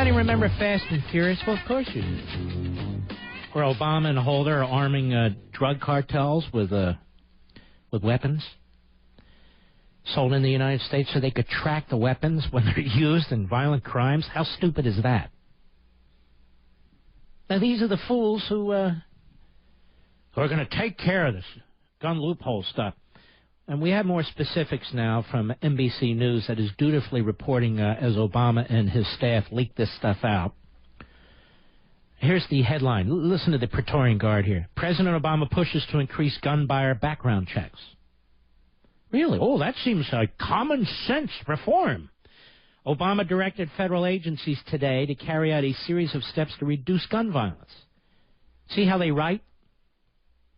Anybody remember Fast and Furious? Well, of course you do. Where Obama and Holder are arming drug cartels with weapons sold in the United States so they could track the weapons when they're used in violent crimes. How stupid is that? Now, these are the fools who are going to take care of this gun loophole stuff. And we have more specifics now from NBC News that is dutifully reporting as Obama and his staff leaked this stuff out. Here's the headline. Listen to the Praetorian Guard here. President Obama pushes to increase gun buyer background checks. Really? Oh, that seems like common sense reform. Obama directed federal agencies today to carry out a series of steps to reduce gun violence. See how they write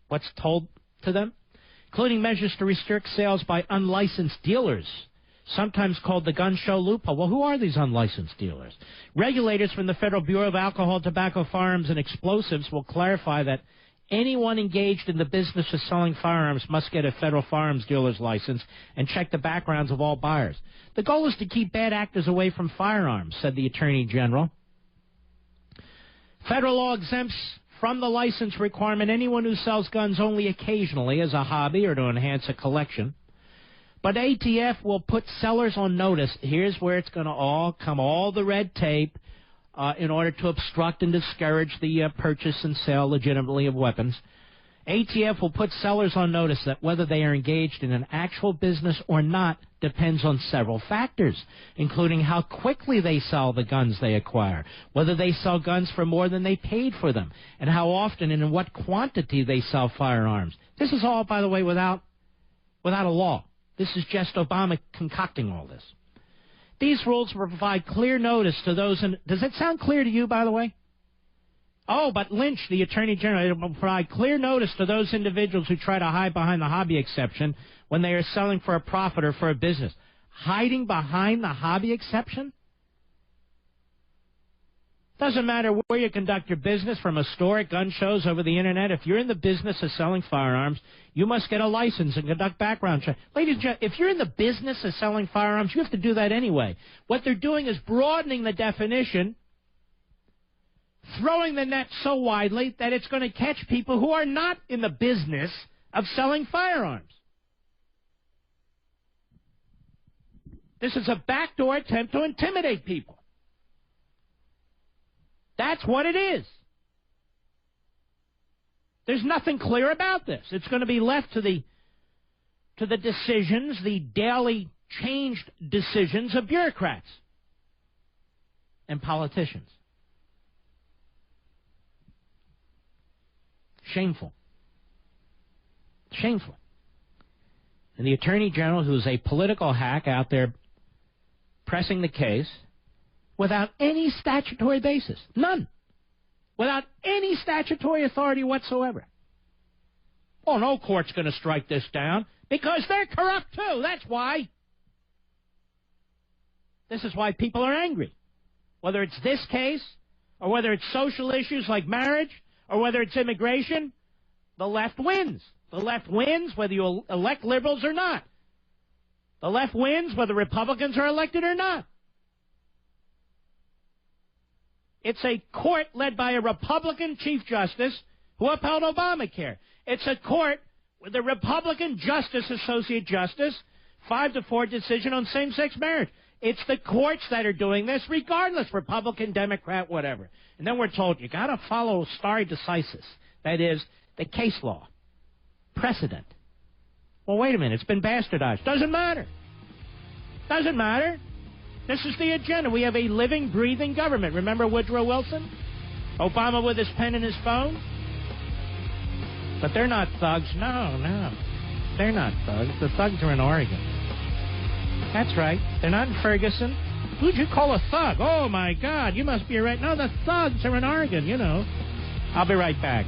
what's told to them? Including measures to restrict sales by unlicensed dealers, sometimes called the gun show loophole. Well, who are these unlicensed dealers? Regulators from the Federal Bureau of Alcohol, Tobacco, Firearms, and Explosives will clarify that anyone engaged in the business of selling firearms must get a federal firearms dealer's license and check the backgrounds of all buyers. The goal is to keep bad actors away from firearms, said the Attorney General. Federal law exempts from the license requirement anyone who sells guns only occasionally as a hobby or to enhance a collection. But ATF will put sellers on notice. Here's where it's going to all come, all the red tape, in order to obstruct and discourage the purchase and sale legitimately of weapons. ATF will put sellers on notice that whether they are engaged in an actual business or not depends on several factors, including how quickly they sell the guns they acquire, whether they sell guns for more than they paid for them, and how often and in what quantity they sell firearms. This is all, by the way, without a law. This is just Obama concocting all this. These rules provide clear notice to those. Does it sound clear to you, by the way? Oh, but Lynch, the Attorney General, will provide clear notice to those individuals who try to hide behind the hobby exception when they are selling for a profit or for a business. Hiding behind the hobby exception? Doesn't matter where you conduct your business, from a store, at gun shows, over the Internet. If you're in the business of selling firearms, you must get a license and conduct background checks. Ladies and gentlemen, if you're in the business of selling firearms, you have to do that anyway. What they're doing is broadening the definition, throwing the net so widely that it's going to catch people who are not in the business of selling firearms. This is a backdoor attempt to intimidate people. That's what it is. There's nothing clear about this. It's going to be left to the decisions, the daily changed decisions of bureaucrats and politicians. Shameful. Shameful. And the Attorney General, who's a political hack out there pressing the case without any statutory basis. None. Without any statutory authority whatsoever. Oh, no court's going to strike this down because they're corrupt too. That's why. This is why people are angry. Whether it's this case or whether it's social issues like marriage or whether it's immigration, the left wins. The left wins whether you elect liberals or not. The left wins whether Republicans are elected or not. It's a court led by a Republican Chief Justice who upheld Obamacare. It's a court with a Republican Justice Associate Justice, 5-4 decision on same-sex marriage. It's the courts that are doing this, regardless, Republican, Democrat, whatever. And then we're told you got to follow stare decisis. That is, the case law. Precedent. Well, wait a minute. It's been bastardized. Doesn't matter. Doesn't matter. This is the agenda. We have a living, breathing government. Remember Woodrow Wilson? Obama with his pen and his phone? But they're not thugs. No. They're not thugs. The thugs are in Oregon. That's right. They're not in Ferguson. Who'd you call a thug? Oh, my God. You must be right. No, the thugs are in Oregon, you know. I'll be right back.